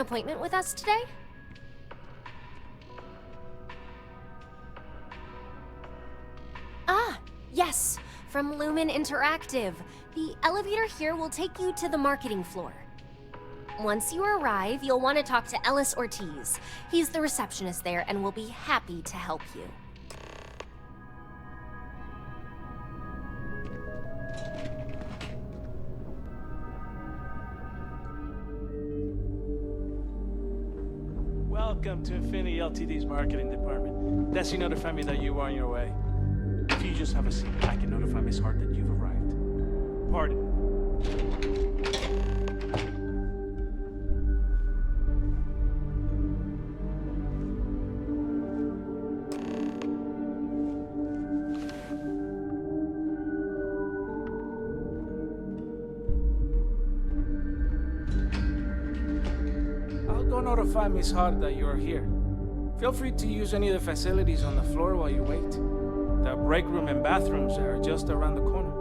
appointment with us today? Ah, yes, from Lumen Interactive. The elevator here will take you to the marketing floor. Once you arrive, you'll want to talk to Ellis Ortiz. He's the receptionist there and will be happy to help you. Welcome to Infinity LTD's marketing department. Desi notified me that you are on your way. If you just have a seat, I can notify Miss Hart that you've arrived. Pardon. I'll go notify Miss Hart that you're here. Feel free to use any of the facilities on the floor while you wait. The break room and bathrooms are just around the corner.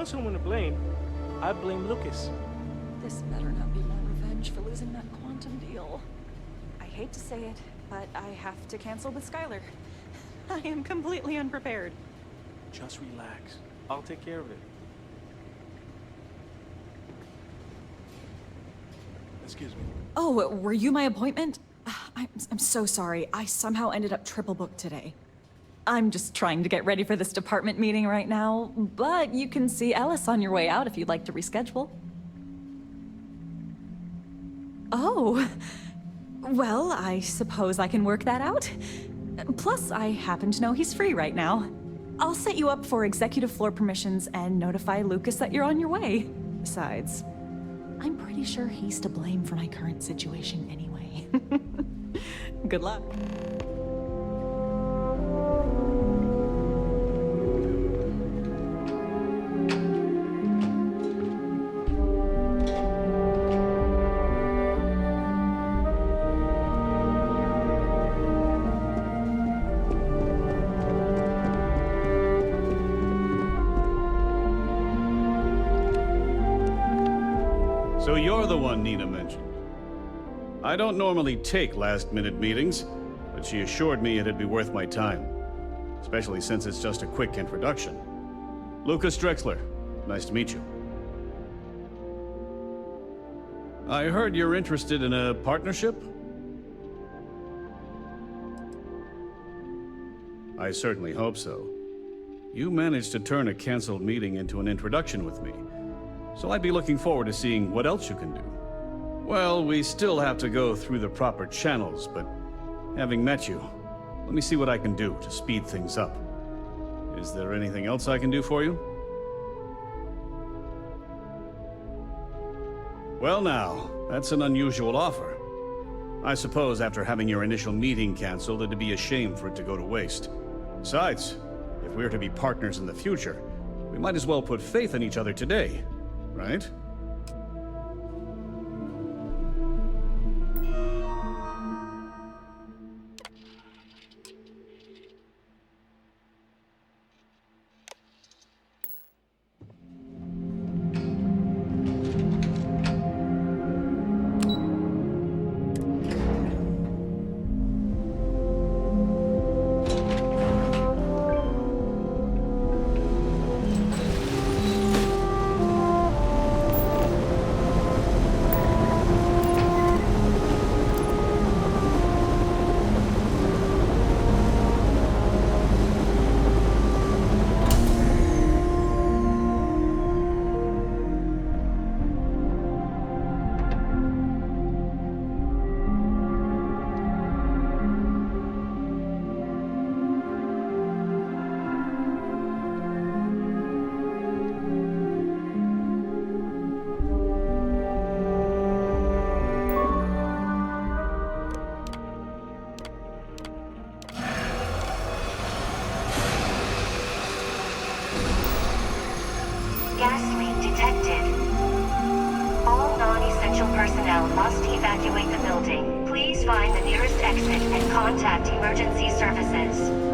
Someone to blame, I blame Lucas. This better not be my revenge for losing that quantum deal. I hate to say it, but I have to cancel with Skylar. I am completely unprepared. Just relax. I'll take care of it. Excuse me. Oh, were you my appointment? I'm so sorry. I somehow ended up triple booked today. I'm just trying to get ready for this department meeting right now, but you can see Ellis on your way out if you'd like to reschedule. Oh, well, I suppose I can work that out. Plus, I happen to know he's free right now. I'll set you up for executive floor permissions and notify Lucas that you're on your way. Besides, I'm pretty sure he's to blame for my current situation anyway. Good luck. So you're the one Nina mentioned. I don't normally take last-minute meetings, but she assured me it'd be worth my time. Especially since it's just a quick introduction. Lucas Drexler, nice to meet you. I heard you're interested in a partnership? I certainly hope so. You managed to turn a canceled meeting into an introduction with me. So I'd be looking forward to seeing what else you can do. Well, we still have to go through the proper channels, but having met you, let me see what I can do to speed things up. Is there anything else I can do for you? Well now, that's an unusual offer. I suppose after having your initial meeting canceled, it'd be a shame for it to go to waste. Besides, if we're to be partners in the future, we might as well put faith in each other today. Right? personnel must evacuate the building. Please find the nearest exit and contact emergency services.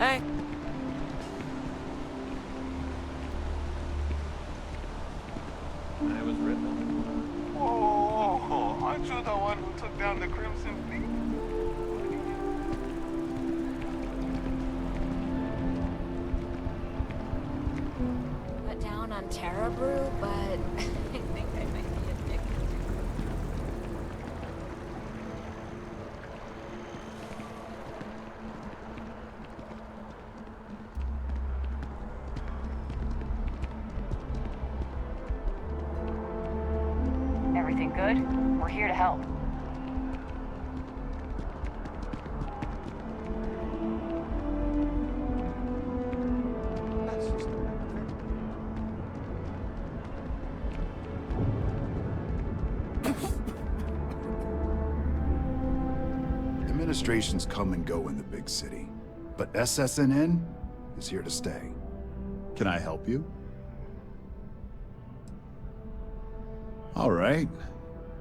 Hey. It was written. Oh, aren't you the one who took down the Crimson Fleet? Cut down on Terra Brew, but I think I might be addicted. Everything good? We're here to help. Administrations come and go in the big city, but SSNN is here to stay. Can I help you? All right.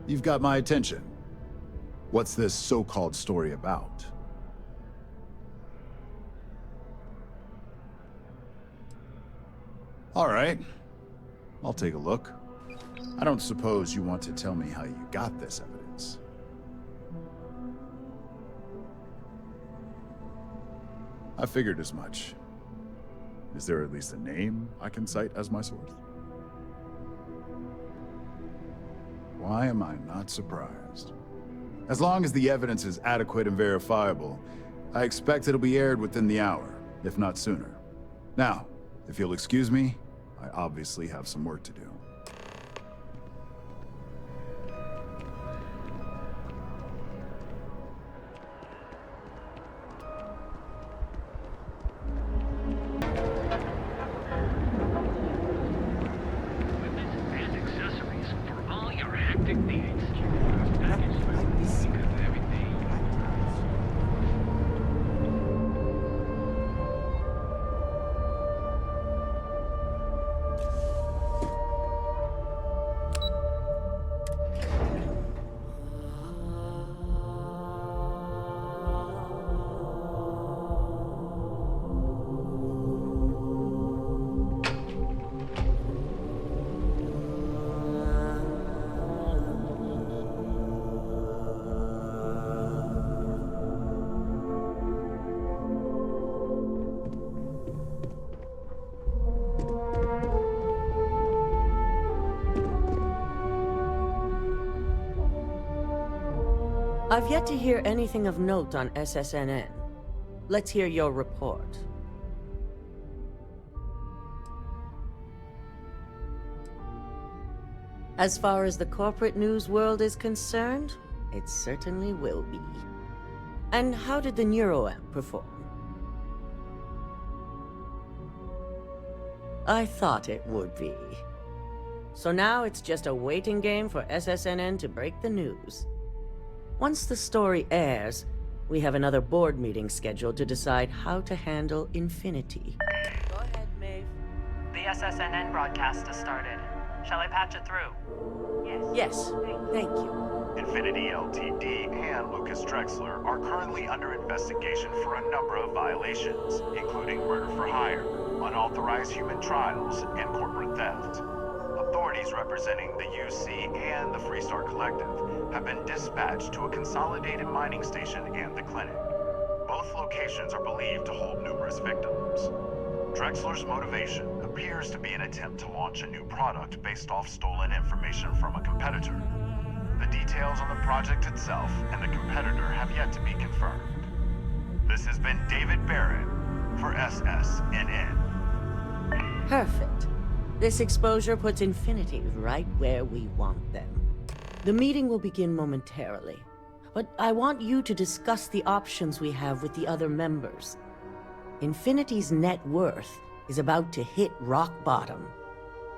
You've got my attention. What's this so-called story about? All right. I'll take a look. I don't suppose you want to tell me how you got this evidence. I figured as much. Is there at least a name I can cite as my source? Why am I not surprised? As long as the evidence is adequate and verifiable, I expect it'll be aired within the hour, if not sooner. Now, if you'll excuse me, I obviously have some work to do. I've yet to hear anything of note on SSNN. Let's hear your report. As far as the corporate news world is concerned, it certainly will be. And how did the Neuroamp perform? I thought it would be. So now it's just a waiting game for SSNN to break the news. Once the story airs, we have another board meeting scheduled to decide how to handle Infinity. Go ahead, Maeve. The SSNN broadcast has started. Shall I patch it through? Yes, thank you. Infinity LTD and Lucas Drexler are currently under investigation for a number of violations, including murder for hire, unauthorized human trials, and corporate theft. Authorities representing the UC and the Freestar Collective have been dispatched to a consolidated mining station and the clinic. Both locations are believed to hold numerous victims. Drexler's motivation appears to be an attempt to launch a new product based off stolen information from a competitor. The details on the project itself and the competitor have yet to be confirmed. This has been David Barrett for SSNN. Perfect. This exposure puts Infinity right where we want them. The meeting will begin momentarily, but I want you to discuss the options we have with the other members. Infinity's net worth is about to hit rock bottom,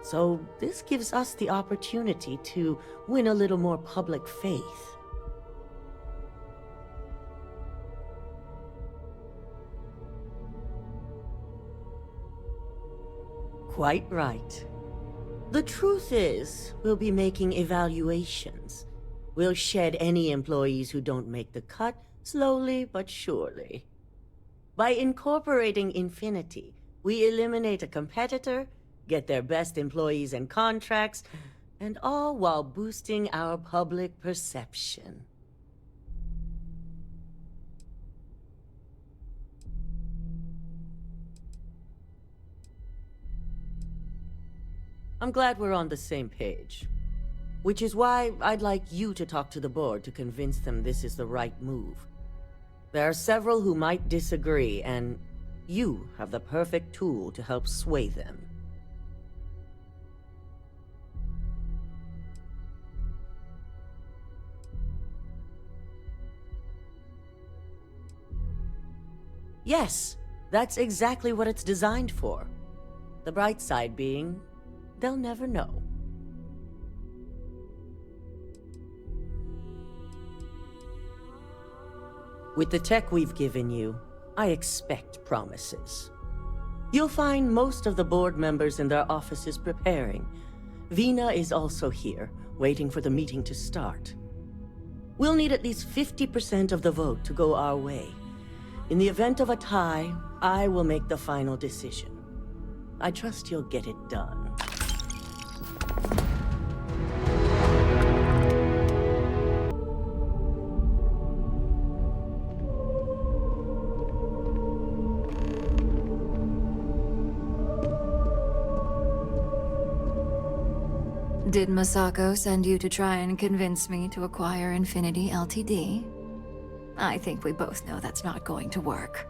so this gives us the opportunity to win a little more public faith. Quite right. The truth is, we'll be making evaluations. We'll shed any employees who don't make the cut, slowly but surely. By incorporating Infinity, we eliminate a competitor, get their best employees and contracts, and all while boosting our public perception. I'm glad we're on the same page. Which is why I'd like you to talk to the board to convince them this is the right move. There are several who might disagree, and you have the perfect tool to help sway them. Yes, that's exactly what it's designed for. The bright side being, they'll never know. With the tech we've given you, I expect promises. You'll find most of the board members in their offices preparing. Veena is also here, waiting for the meeting to start. We'll need at least 50% of the vote to go our way. In the event of a tie, I will make the final decision. I trust you'll get it done. Did Masako send you to try and convince me to acquire Infinity LTD? I think we both know that's not going to work.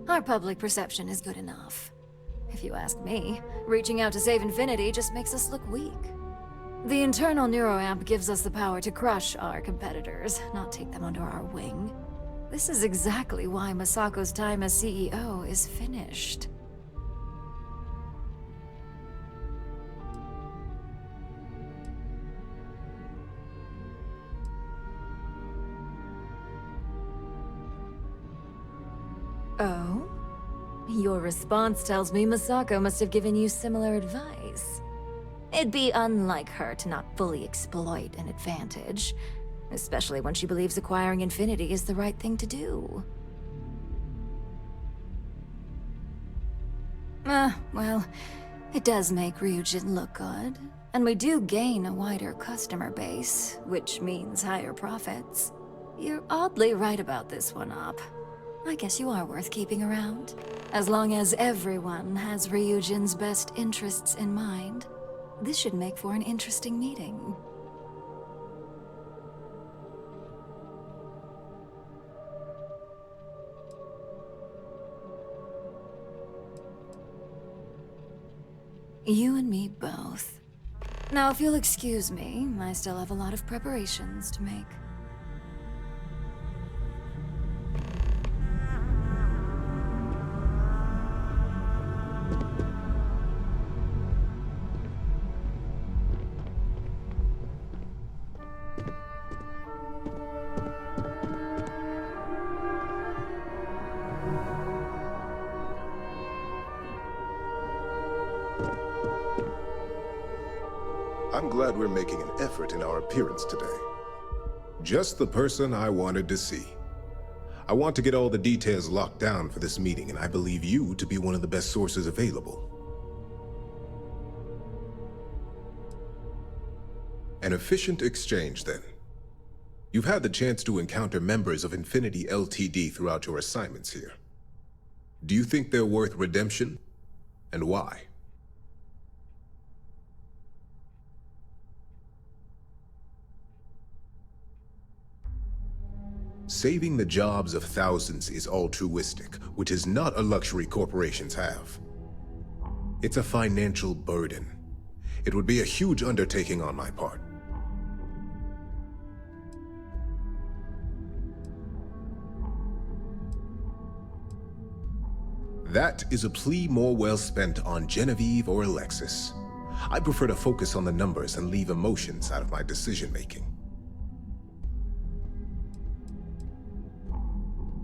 Our public perception is good enough. If you ask me, reaching out to save Infinity just makes us look weak. The internal Neuroamp gives us the power to crush our competitors, not take them under our wing. This is exactly why Masako's time as CEO is finished. Oh? Your response tells me Masako must have given you similar advice. It'd be unlike her to not fully exploit an advantage, especially when she believes acquiring Infinity is the right thing to do. Well, it does make Ryujin look good, and we do gain a wider customer base, which means higher profits. You're oddly right about this one, Op. I guess you are worth keeping around. As long as everyone has Ryujin's best interests in mind, this should make for an interesting meeting. You and me both. Now, if you'll excuse me, I still have a lot of preparations to make. I'm glad we're making an effort in our appearance today. Just the person I wanted to see. I want to get all the details locked down for this meeting, and I believe you to be one of the best sources available. An efficient exchange, then. You've had the chance to encounter members of Infinity LTD throughout your assignments here. Do you think they're worth redemption? And why? Saving the jobs of thousands is altruistic, which is not a luxury corporations have. It's a financial burden. It would be a huge undertaking on my part. That is a plea more well spent on Genevieve or Alexis. I prefer to focus on the numbers and leave emotions out of my decision-making.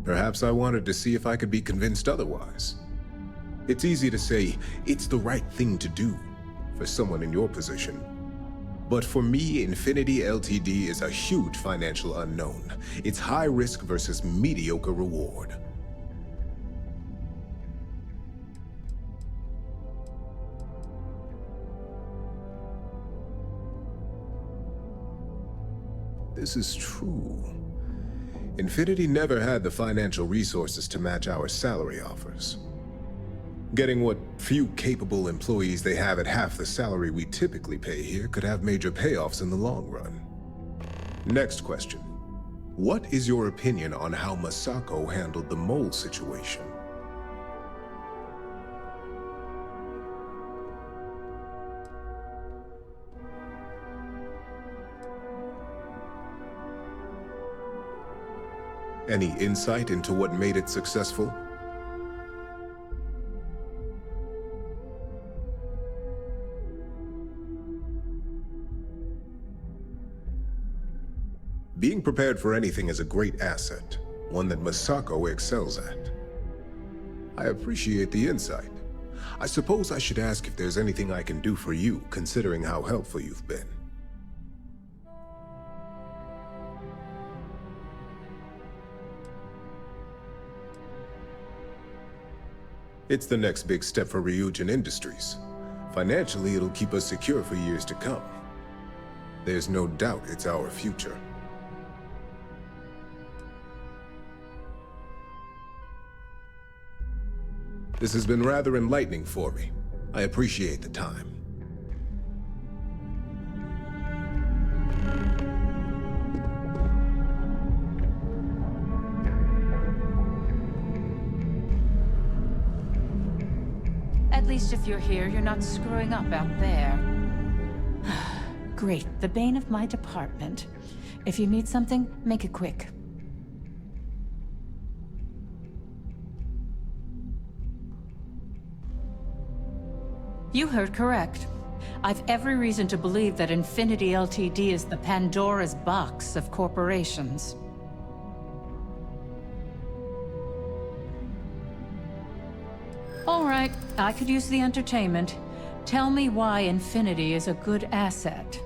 Perhaps I wanted to see if I could be convinced otherwise. It's easy to say it's the right thing to do for someone in your position. But for me, Infinity LTD is a huge financial unknown. It's high risk versus mediocre reward. This is true. Infinity never had the financial resources to match our salary offers. Getting what few capable employees they have at half the salary we typically pay here could have major payoffs in the long run. Next question. What is your opinion on how Masako handled the mole situation? Any insight into what made it successful? Being prepared for anything is a great asset, one that Masako excels at. I appreciate the insight. I suppose I should ask if there's anything I can do for you, considering how helpful you've been. It's the next big step for Ryujin Industries. Financially, it'll keep us secure for years to come. There's no doubt it's our future. This has been rather enlightening for me. I appreciate the time. At least if you're here, you're not screwing up out there. Great, the bane of my department. If you need something, make it quick. You heard correct. I've every reason to believe that Infinity LTD is the Pandora's box of corporations. All right, I could use the entertainment. Tell me why Infinity is a good asset.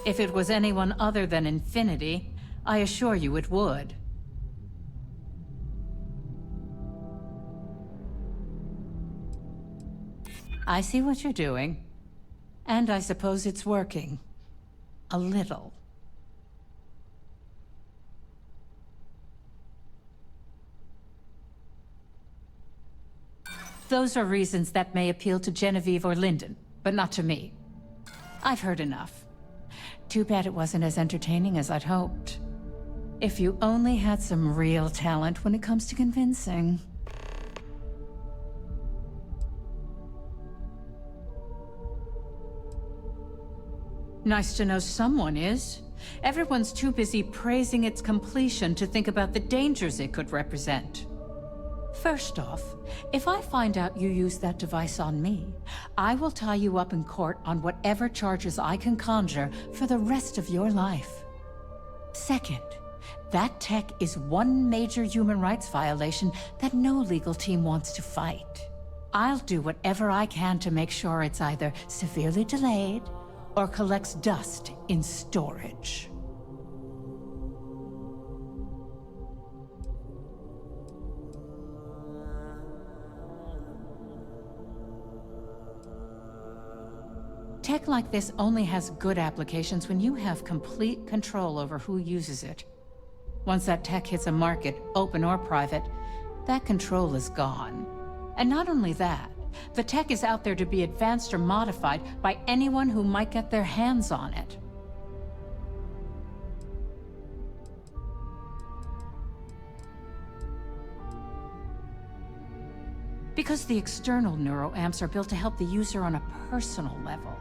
If it was anyone other than Infinity, I assure you it would. I see what you're doing. And I suppose it's working. A little. Those are reasons that may appeal to Genevieve or Linden, but not to me. I've heard enough. Too bad it wasn't as entertaining as I'd hoped. If you only had some real talent when it comes to convincing. Nice to know someone is. Everyone's too busy praising its completion to think about the dangers it could represent. First off, if I find out you used that device on me, I will tie you up in court on whatever charges I can conjure for the rest of your life. Second, that tech is one major human rights violation that no legal team wants to fight. I'll do whatever I can to make sure it's either severely delayed or collects dust in storage. Tech like this only has good applications when you have complete control over who uses it. Once that tech hits a market, open or private, that control is gone. And not only that, the tech is out there to be advanced or modified by anyone who might get their hands on it. Because the external neuroamps are built to help the user on a personal level.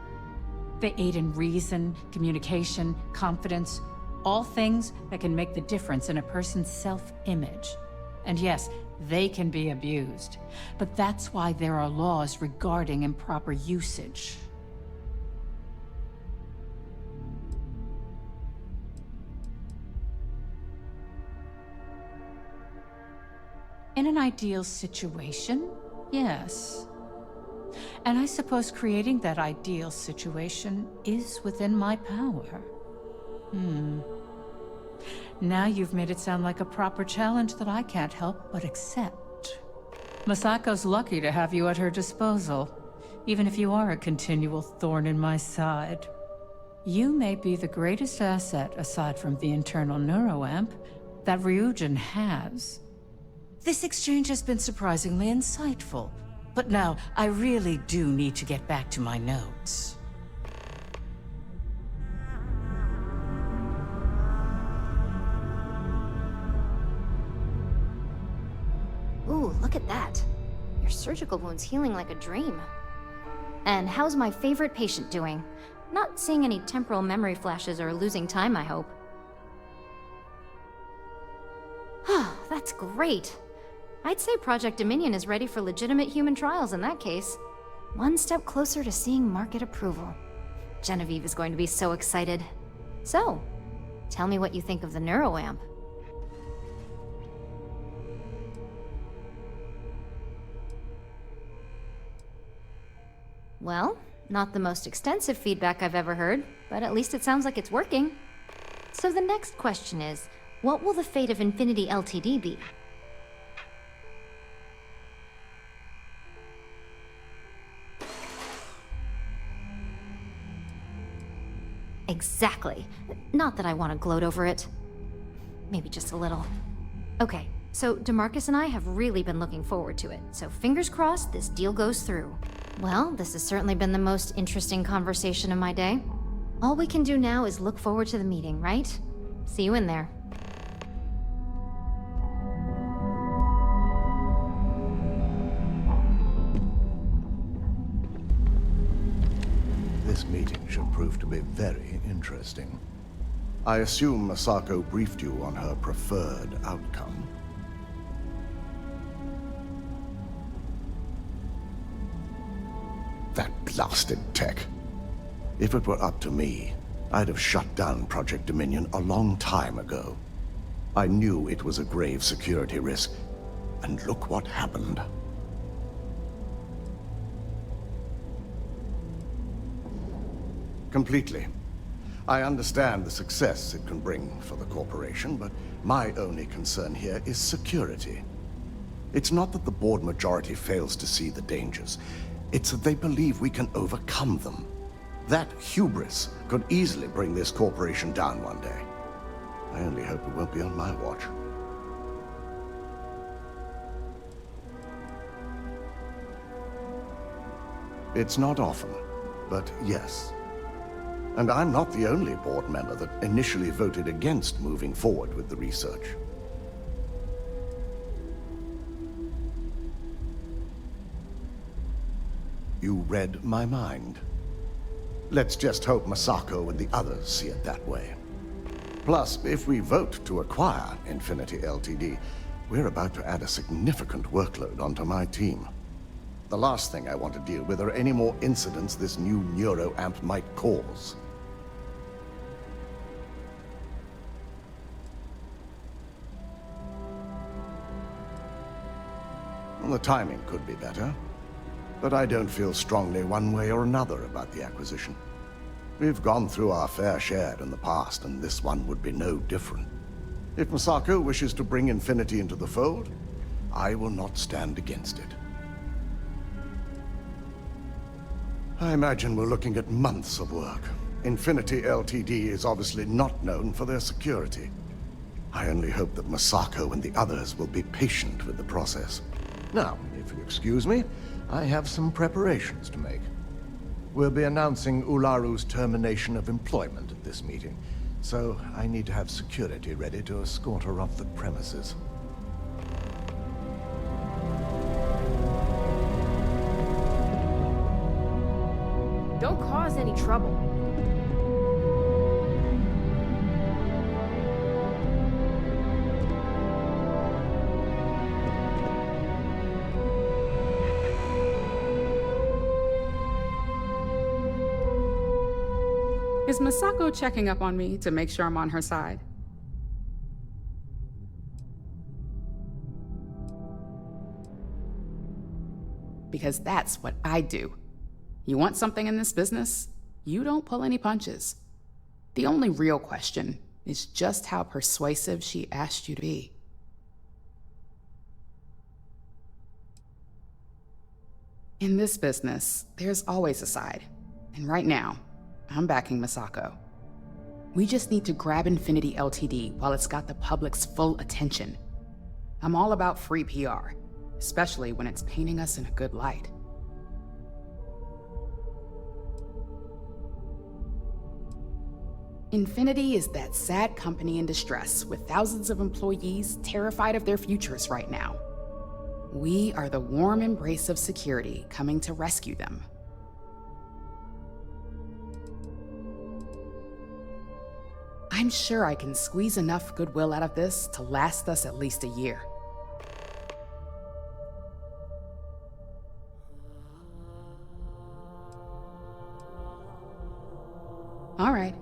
They aid in reason, communication, confidence, all things that can make the difference in a person's self-image. And yes, they can be abused, but that's why there are laws regarding improper usage. In an ideal situation, yes. And I suppose creating that ideal situation is within my power. Now you've made it sound like a proper challenge that I can't help but accept. Masako's lucky to have you at her disposal, even if you are a continual thorn in my side. You may be the greatest asset, aside from the internal Neuroamp, that Ryujin has. This exchange has been surprisingly insightful, but now I really do need to get back to my notes. Ooh, look at that. Your surgical wound's healing like a dream. And how's my favorite patient doing? Not seeing any temporal memory flashes or losing time, I hope. That's great. I'd say Project Dominion is ready for legitimate human trials in that case. One step closer to seeing market approval. Genevieve is going to be so excited. So, tell me what you think of the Neuroamp. Well, not the most extensive feedback I've ever heard, but at least it sounds like it's working. So the next question is, what will the fate of Infinity LTD be? Exactly. Not that I want to gloat over it. Maybe just a little. Okay, so DeMarcus and I have really been looking forward to it, so fingers crossed this deal goes through. Well, this has certainly been the most interesting conversation of my day. All we can do now is look forward to the meeting, right? See you in there. This meeting should prove to be very interesting. I assume Masako briefed you on her preferred outcome. That blasted tech. If it were up to me, I'd have shut down Project Dominion a long time ago. I knew it was a grave security risk, and look what happened. Completely. I understand the success it can bring for the corporation, but my only concern here is security. It's not that the board majority fails to see the dangers. It's that they believe we can overcome them. That hubris could easily bring this corporation down one day. I only hope it won't be on my watch. It's not often, but yes. And I'm not the only board member that initially voted against moving forward with the research. You read my mind. Let's just hope Masako and the others see it that way. Plus, if we vote to acquire Infinity LTD, we're about to add a significant workload onto my team. The last thing I want to deal with are any more incidents this new Neuroamp might cause. Well, the timing could be better. But I don't feel strongly one way or another about the acquisition. We've gone through our fair share in the past, and this one would be no different. If Masako wishes to bring Infinity into the fold, I will not stand against it. I imagine we're looking at months of work. Infinity LTD is obviously not known for their security. I only hope that Masako and the others will be patient with the process. Now, if you excuse me, I have some preparations to make. We'll be announcing Ularu's termination of employment at this meeting, so I need to have security ready to escort her off the premises. Don't cause any trouble. Is Masako checking up on me to make sure I'm on her side? Because that's what I do. You want something in this business? You don't pull any punches. The only real question is just how persuasive she asked you to be. In this business, there's always a side. And right now, I'm backing Masako. We just need to grab Infinity LTD while it's got the public's full attention. I'm all about free PR, especially when it's painting us in a good light. Infinity is that sad company in distress with thousands of employees terrified of their futures right now. We are the warm embrace of security coming to rescue them. I'm sure I can squeeze enough goodwill out of this to last us at least a year. All right.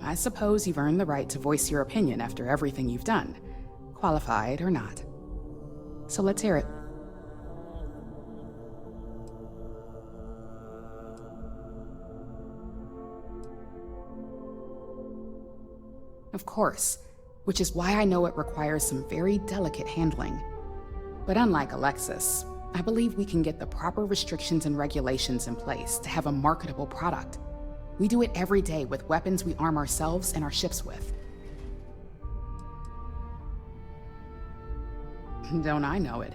I suppose you've earned the right to voice your opinion after everything you've done, qualified or not. So let's hear it. Of course, which is why I know it requires some very delicate handling. But unlike Alexis, I believe we can get the proper restrictions and regulations in place to have a marketable product. We do it every day with weapons we arm ourselves and our ships with. Don't I know it?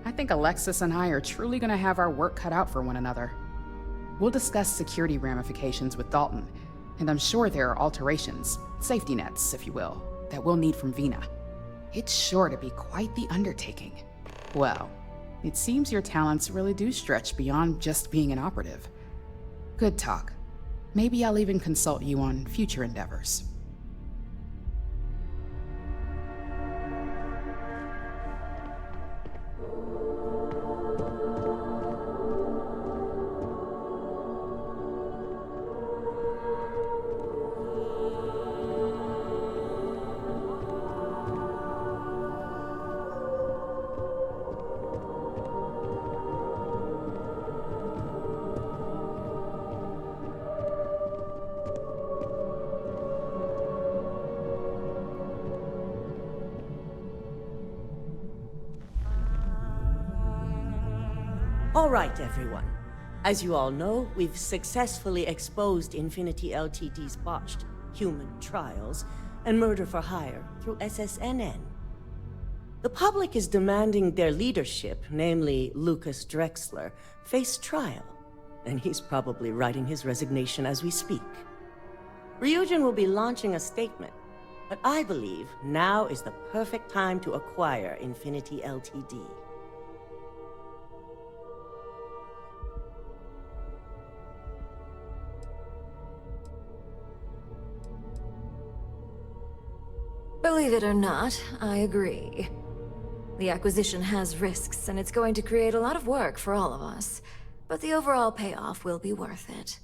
I think Alexis and I are truly gonna have our work cut out for one another. We'll discuss security ramifications with Dalton, and I'm sure there are alterations, safety nets, if you will, that we'll need from Veena. It's sure to be quite the undertaking. Well, it seems your talents really do stretch beyond just being an operative. Good talk. Maybe I'll even consult you on future endeavors. All right, everyone. As you all know, we've successfully exposed Infinity LTD's botched human trials and murder for hire through SSNN. The public is demanding their leadership, namely Lucas Drexler, face trial, and he's probably writing his resignation as we speak. Ryujin will be launching a statement, but I believe now is the perfect time to acquire Infinity LTD. Believe it or not, I agree. The acquisition has risks, and it's going to create a lot of work for all of us. But the overall payoff will be worth it.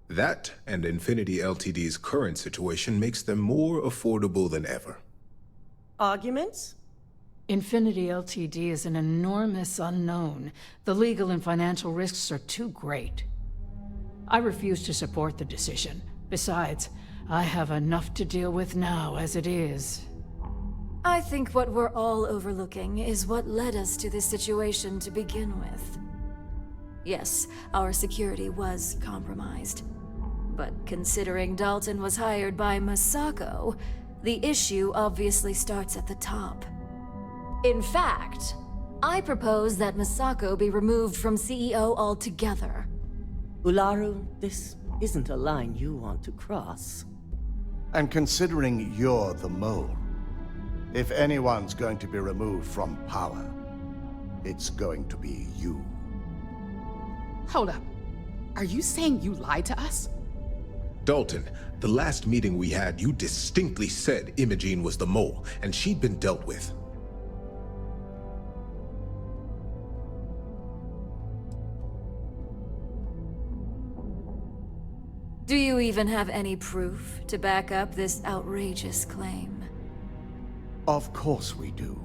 That and Infinity LTD's current situation makes them more affordable than ever. Arguments? Infinity LTD is an enormous unknown. The legal and financial risks are too great. I refuse to support the decision. Besides, I have enough to deal with now as it is. I think what we're all overlooking is what led us to this situation to begin with. Yes, our security was compromised. But considering Dalton was hired by Masako, the issue obviously starts at the top. In fact, I propose that Masako be removed from CEO altogether. Ularu, this isn't a line you want to cross. And considering you're the mole, if anyone's going to be removed from power, it's going to be you. Hold up. Are you saying you lied to us? Dalton, the last meeting we had, you distinctly said Imogene was the mole, and she'd been dealt with. Do you even have any proof to back up this outrageous claim? Of course we do.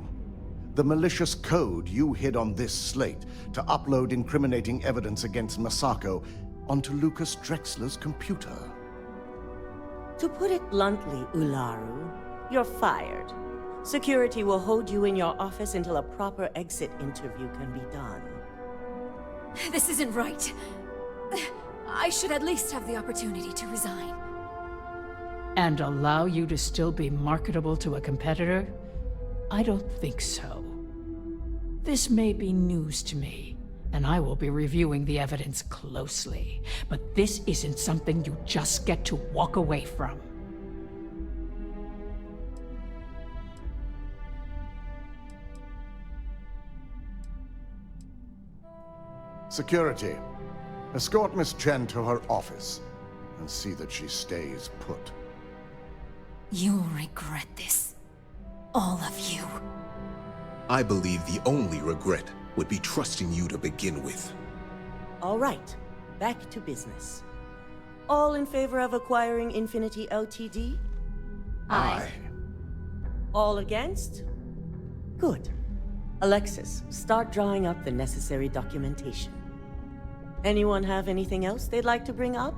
The malicious code you hid on this slate to upload incriminating evidence against Masako onto Lucas Drexler's computer. To put it bluntly, Ularu, you're fired. Security will hold you in your office until a proper exit interview can be done. This isn't right. I should at least have the opportunity to resign. And allow you to still be marketable to a competitor? I don't think so. This may be news to me, and I will be reviewing the evidence closely. But this isn't something you just get to walk away from. Security, escort Miss Chen to her office and see that she stays put. You'll regret this. All of you. I believe the only regret would be trusting you to begin with. All right, back to business. All in favor of acquiring Infinity LTD? Aye. All against? Good. Alexis, start drawing up the necessary documentation. Anyone have anything else they'd like to bring up?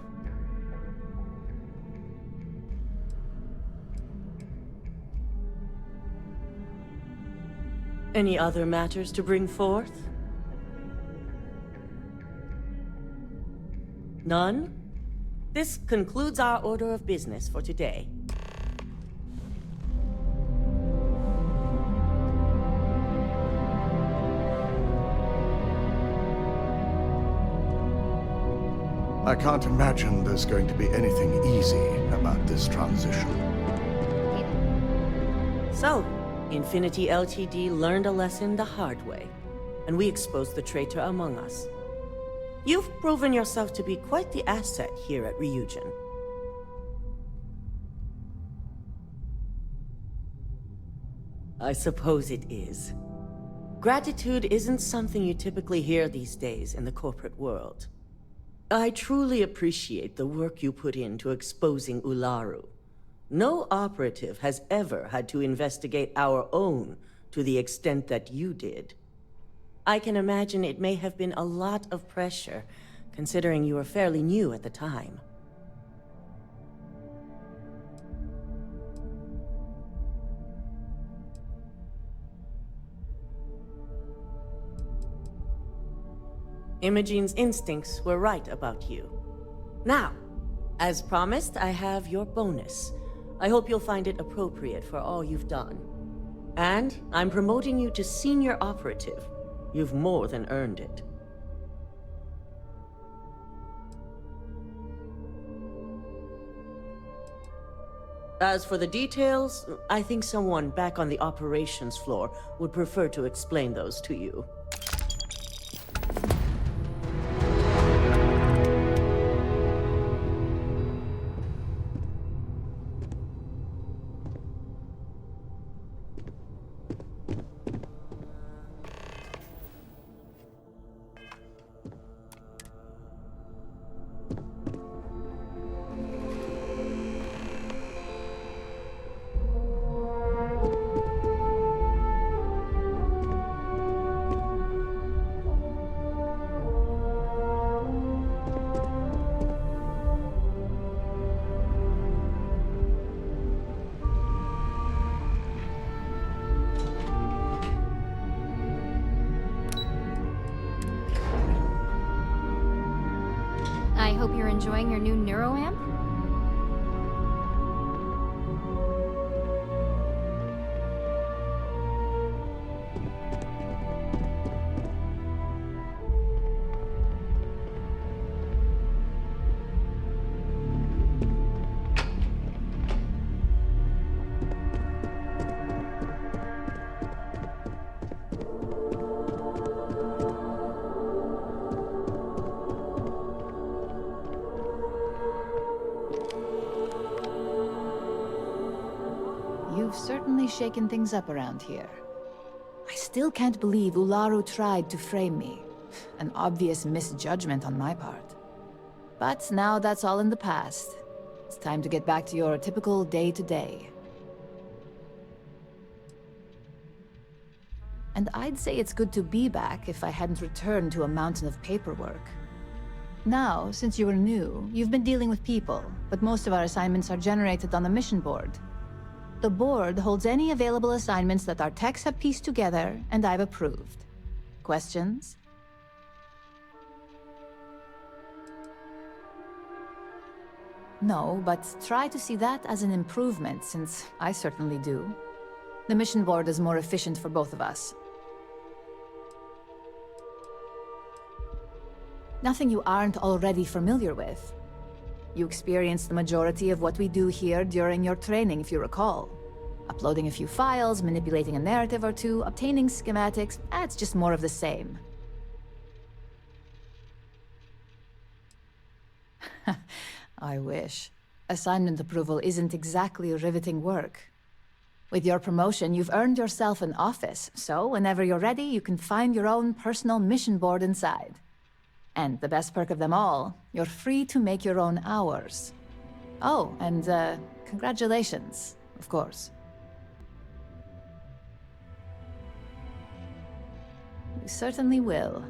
Any other matters to bring forth? None? This concludes our order of business for today. I can't imagine there's going to be anything easy about this transition. So, Infinity LTD learned a lesson the hard way, and we exposed the traitor among us. You've proven yourself to be quite the asset here at Ryujin. I suppose it is. Gratitude isn't something you typically hear these days in the corporate world. I truly appreciate the work you put into exposing Ularu. No operative has ever had to investigate our own to the extent that you did. I can imagine it may have been a lot of pressure, considering you were fairly new at the time. Imogene's instincts were right about you. Now, as promised, I have your bonus. I hope you'll find it appropriate for all you've done. And I'm promoting you to senior operative. You've more than earned it. As for the details, I think someone back on the operations floor would prefer to explain those to you. I hope you're enjoying your new Neuroamp? You've certainly shaken things up around here. I still can't believe Ularu tried to frame me. An obvious misjudgment on my part. But now that's all in the past. It's time to get back to your typical day-to-day. And I'd say it's good to be back if I hadn't returned to a mountain of paperwork. Now, since you were new, you've been dealing with people, but most of our assignments are generated on the mission board. The board holds any available assignments that our techs have pieced together, and I've approved. Questions? No, but try to see that as an improvement, since I certainly do. The mission board is more efficient for both of us. Nothing you aren't already familiar with. You experienced the majority of what we do here during your training, if you recall. Uploading a few files, manipulating a narrative or two, obtaining schematics, it's just more of the same. I wish. Assignment approval isn't exactly riveting work. With your promotion, you've earned yourself an office, so whenever you're ready, you can find your own personal mission board inside. And the best perk of them all, you're free to make your own hours. Oh, and congratulations, of course. You certainly will.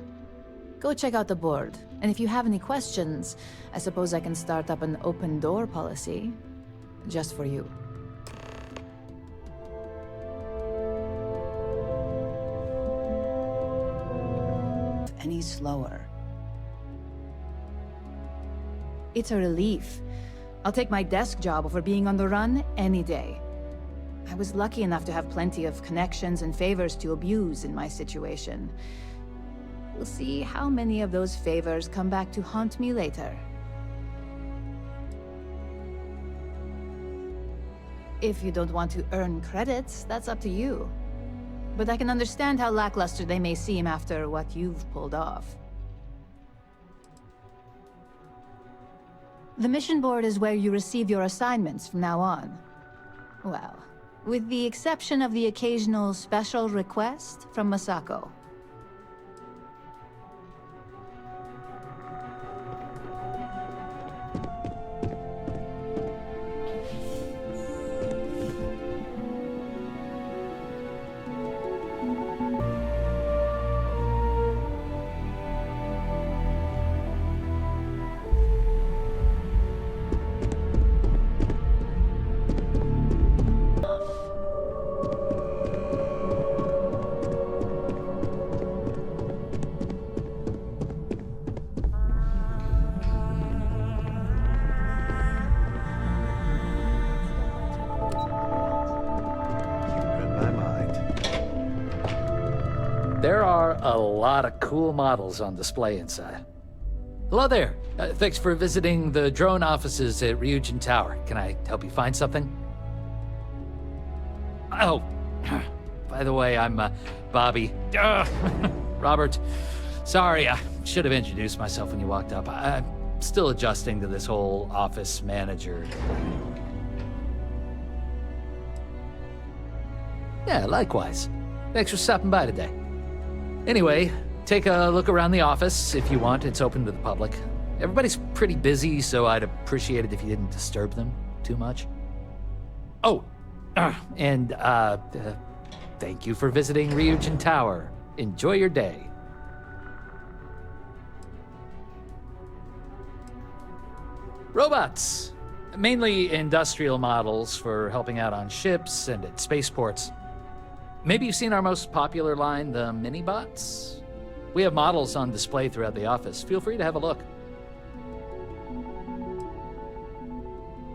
Go check out the board, and if you have any questions, I suppose I can start up an open door policy. Just for you. Any slower. It's a relief. I'll take my desk job over being on the run any day. I was lucky enough to have plenty of connections and favors to abuse in my situation. We'll see how many of those favors come back to haunt me later. If you don't want to earn credits, that's up to you. But I can understand how lackluster they may seem after what you've pulled off. The mission board is where you receive your assignments from now on. Well, with the exception of the occasional special request from Masako. There are a lot of cool models on display inside. Hello there. Thanks for visiting the drone offices at Ryujin Tower. Can I help you find something? Oh, by the way, I'm Bobby. Robert. Sorry, I should have introduced myself when you walked up. I'm still adjusting to this whole office manager. Yeah, likewise. Thanks for stopping by today. Anyway, take a look around the office if you want. It's open to the public. Everybody's pretty busy, so I'd appreciate it if you didn't disturb them too much. Oh, and thank you for visiting Ryujin Tower. Enjoy your day. Robots. Mainly industrial models for helping out on ships and at spaceports. Maybe you've seen our most popular line, the mini-bots? We have models on display throughout the office. Feel free to have a look.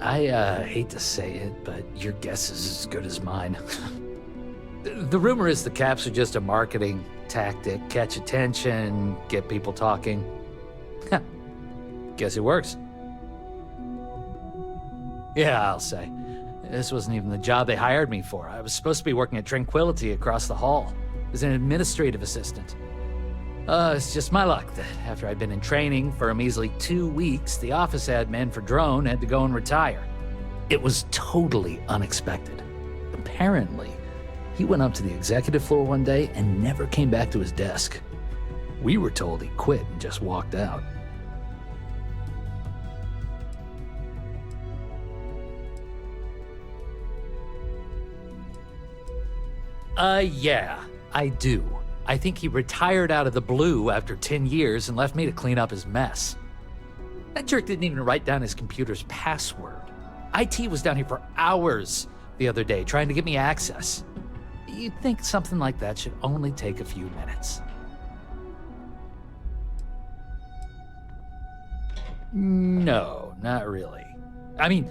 I hate to say it, but your guess is as good as mine. The rumor is the caps are just a marketing tactic. Catch attention, get people talking. Guess it works. Yeah, I'll say. This wasn't even the job they hired me for. I was supposed to be working at Tranquilitea across the hall as an administrative assistant. It's just my luck that after I'd been in training for a measly 2 weeks, the office admin for Drone had to go and retire. It was totally unexpected. Apparently, he went up to the executive floor one day and never came back to his desk. We were told he quit and just walked out. Yeah, I do. I think he retired out of the blue after 10 years and left me to clean up his mess. That jerk didn't even write down his computer's password. IT was down here for hours the other day trying to get me access. You'd think something like that should only take a few minutes. No, not really. I mean,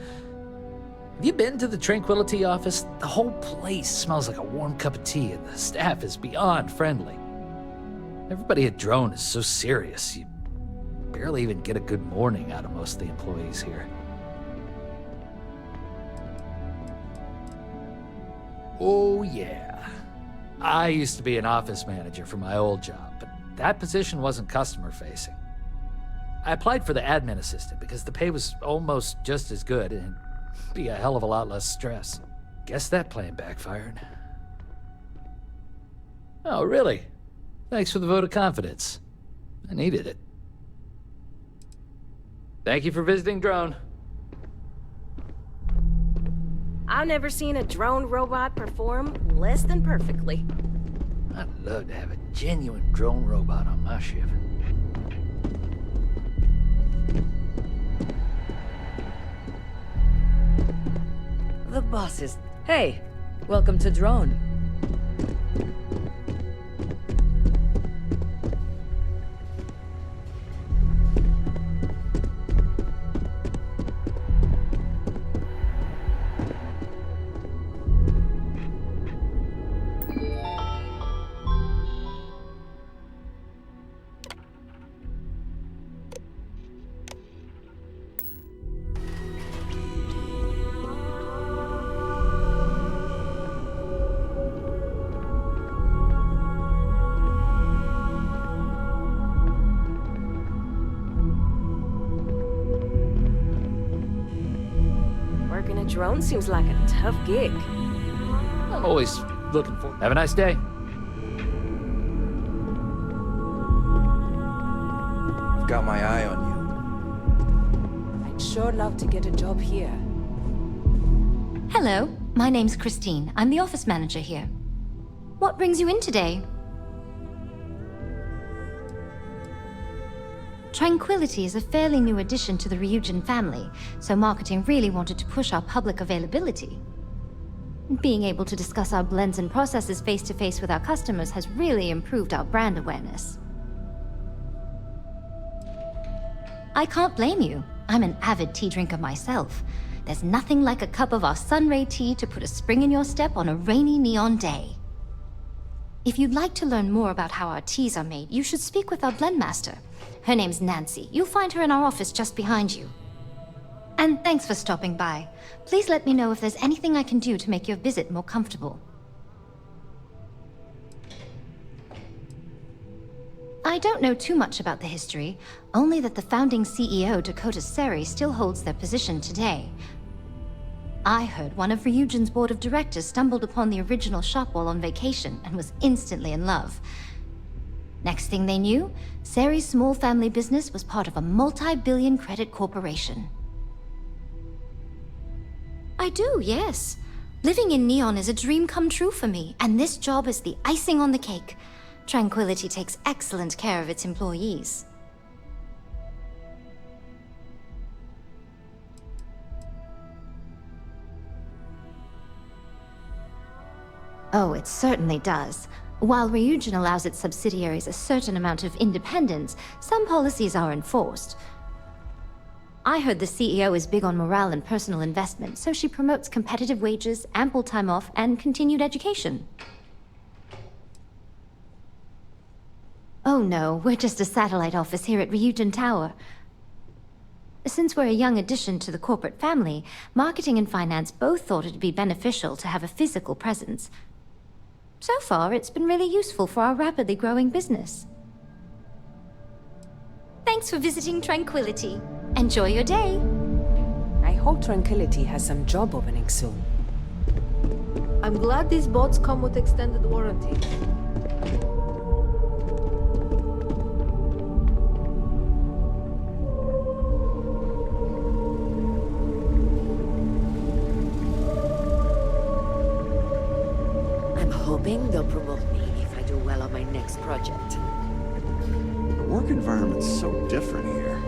have you been to the Tranquilitea office? The whole place smells like a warm cup of tea, and the staff is beyond friendly. Everybody at Drone is so serious, you barely even get a good morning out of most of the employees here. Oh, yeah. I used to be an office manager for my old job, but that position wasn't customer-facing. I applied for the admin assistant because the pay was almost just as good and be a hell of a lot less stress. Guess that plan backfired. Oh, really? Thanks for the vote of confidence. I needed it. Thank you for visiting Drone. I've never seen a drone robot perform less than perfectly. I'd love to have a genuine drone robot on my ship. The bosses. Hey, welcome to Drone. Drone seems like a tough gig. I'm always looking for. Have a nice day. I've got my eye on you. I'd sure love to get a job here. Hello, my name's Christine. I'm the office manager here. What brings you in today? Tranquility is a fairly new addition to the Ryujin family, so marketing really wanted to push our public availability. Being able to discuss our blends and processes face-to-face with our customers has really improved our brand awareness. I can't blame you. I'm an avid tea drinker myself. There's nothing like a cup of our Sunray tea to put a spring in your step on a rainy neon day. If you'd like to learn more about how our teas are made, you should speak with our blend master. Her name's Nancy. You'll find her in our office just behind you. And thanks for stopping by. Please let me know if there's anything I can do to make your visit more comfortable. I don't know too much about the history, only that the founding CEO, Dakota Seri, still holds their position today. I heard one of Ryujin's board of directors stumbled upon the original shop while on vacation and was instantly in love. Next thing they knew, Seri's small family business was part of a multi-billion credit corporation. I do, yes. Living in Neon is a dream come true for me, and this job is the icing on the cake. Tranquility takes excellent care of its employees. Oh, it certainly does. While Ryujin allows its subsidiaries a certain amount of independence, some policies are enforced. I heard the CEO is big on morale and personal investment, so she promotes competitive wages, ample time off, and continued education. Oh no, we're just a satellite office here at Ryujin Tower. Since we're a young addition to the corporate family, marketing and finance both thought it'd be beneficial to have a physical presence. So far, it's been really useful for our rapidly growing business. Thanks for visiting Tranquility. Enjoy your day. I hope Tranquility has some job openings soon. I'm glad these bots come with extended warranties. I'm hoping promote me if I do well on my next project. The work environment's so different here.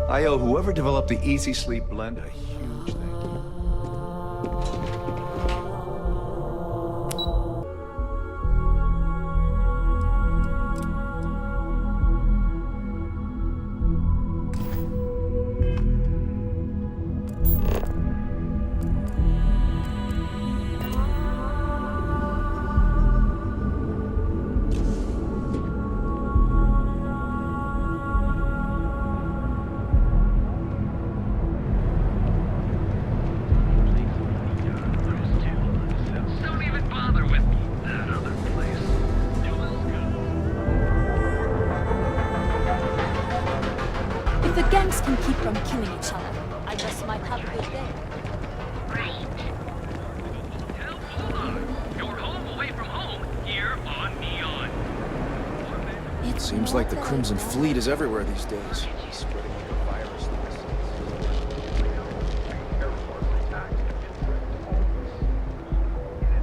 I owe whoever developed the Easy Sleep blend a huge thank you. If the gangs can keep from killing each other, I just might have a good day. You're home away from home here on Neon. Seems like the Crimson Fleet is everywhere these days.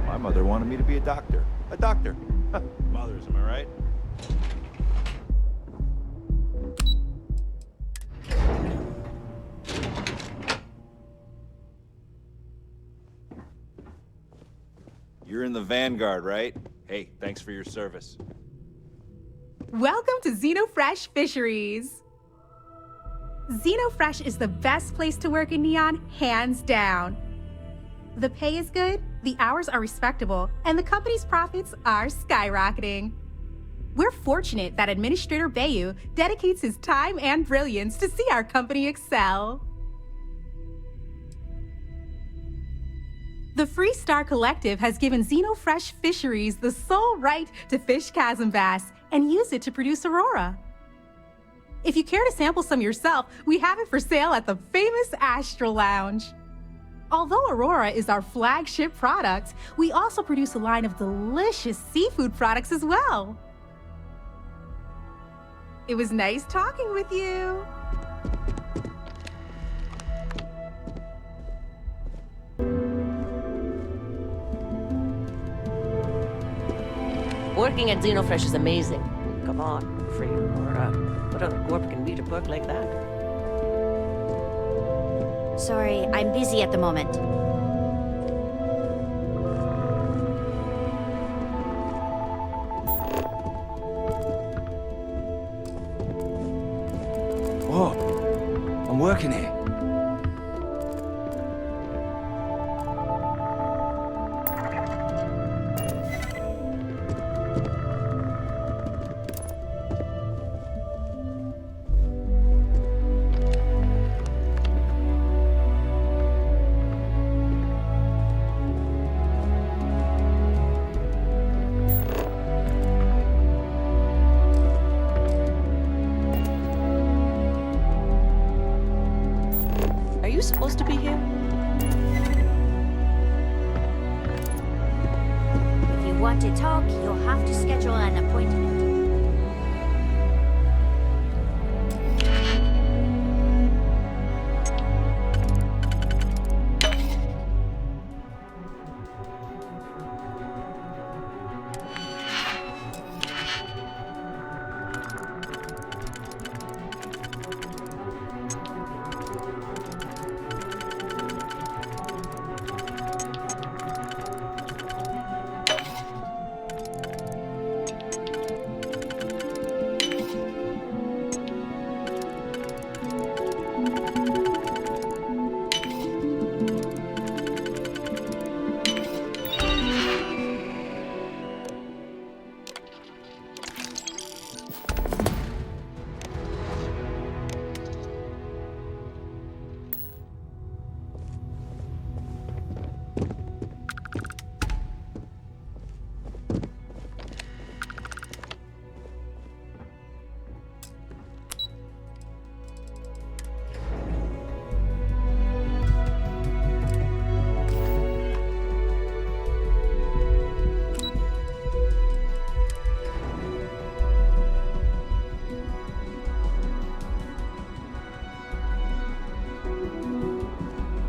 My mother wanted me to be a doctor. A doctor. Mothers, am I right? You're in the Vanguard, right? Hey, thanks for your service. Welcome to Xenofresh Fisheries. Xenofresh is the best place to work in Neon, hands down. The pay is good, the hours are respectable, and the company's profits are skyrocketing. We're fortunate that Administrator Bayu dedicates his time and brilliance to see our company excel. The Freestar Collective has given Xenofresh Fisheries the sole right to fish chasm bass and use it to produce Aurora. If you care to sample some yourself, we have it for sale at the famous Astral Lounge. Although Aurora is our flagship product, we also produce a line of delicious seafood products as well. It was nice talking with you. Working at Xenofresh is amazing. Come on, free Aurora. What other corp can beat a perk like that? Sorry, I'm busy at the moment. Whoa, I'm working here. Supposed to be here? If you want to talk, you'll have to schedule an appointment.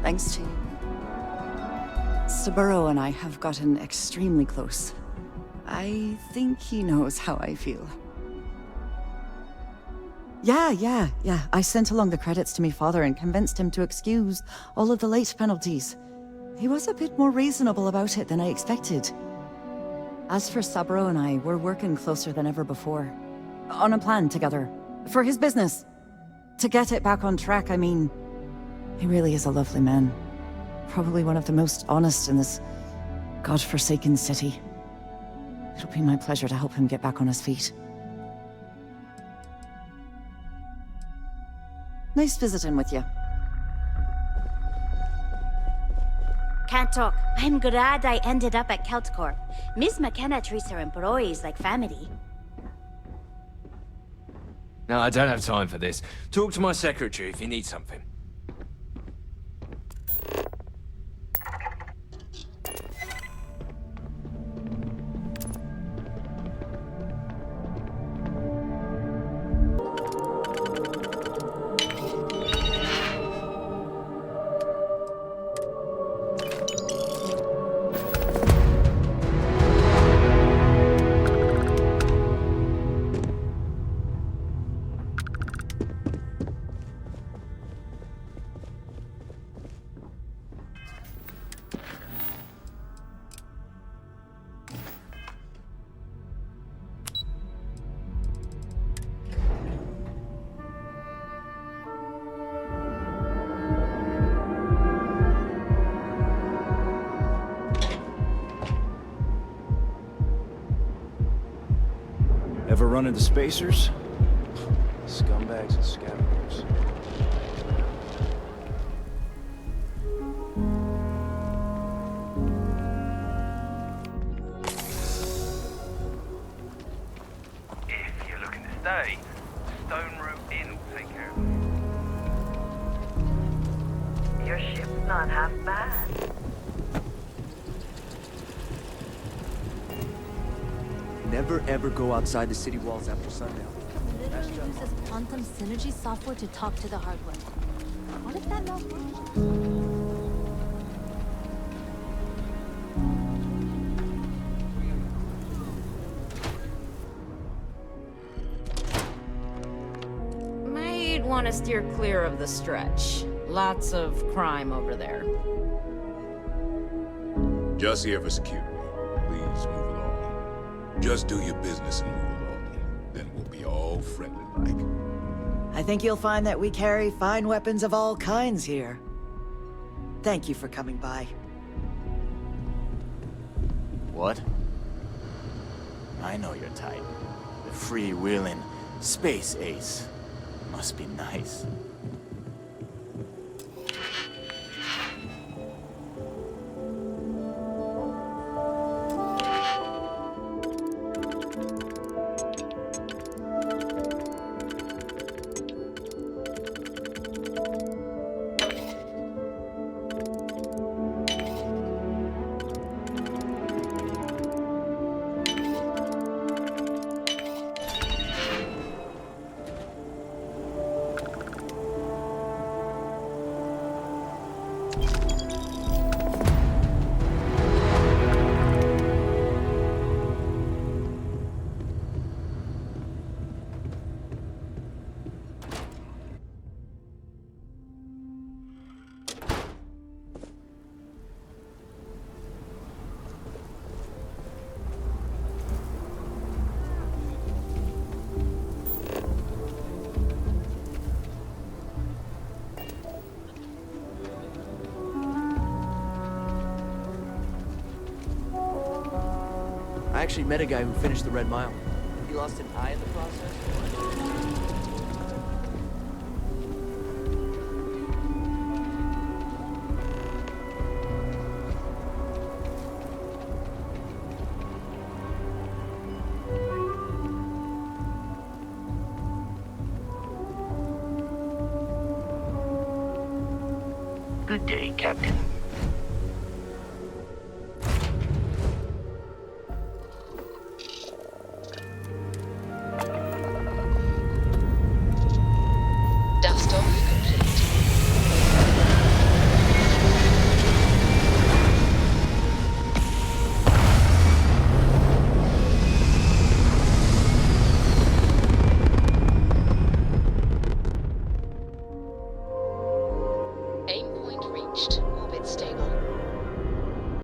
Thanks to you. Saburo and I have gotten extremely close. I think he knows how I feel. Yeah. I sent along the credits to my father and convinced him to excuse all of the late penalties. He was a bit more reasonable about it than I expected. As for Saburo and I, we're working closer than ever before. On a plan together. For his business. To get it back on track, I mean... He really is a lovely man. Probably one of the most honest in this godforsaken city. It'll be my pleasure to help him get back on his feet. Nice visiting with you. Can't talk. I'm glad I ended up at KeltCorp. Miss McKenna treats her employees like family. No, I don't have time for this. Talk to my secretary if you need something. Ever run into spacers? Scumbags and scavengers. If you're looking to stay, Stone Route Inn will take care of you. Your ship's not half bad. Never ever go outside the city walls after sundown. Literally uses quantum synergy software to talk to the hardware. What if that malfunctions? Might want to steer clear of the stretch. Lots of crime over there. Just here for security. Please move along. Just do your business and move along. Then we'll be all friendly-like. I think you'll find that we carry fine weapons of all kinds here. Thank you for coming by. What? I know your type. The free-wheeling space ace. Must be nice. I actually met a guy who finished the Red Mile. He lost an eye in the process. Good day, Captain.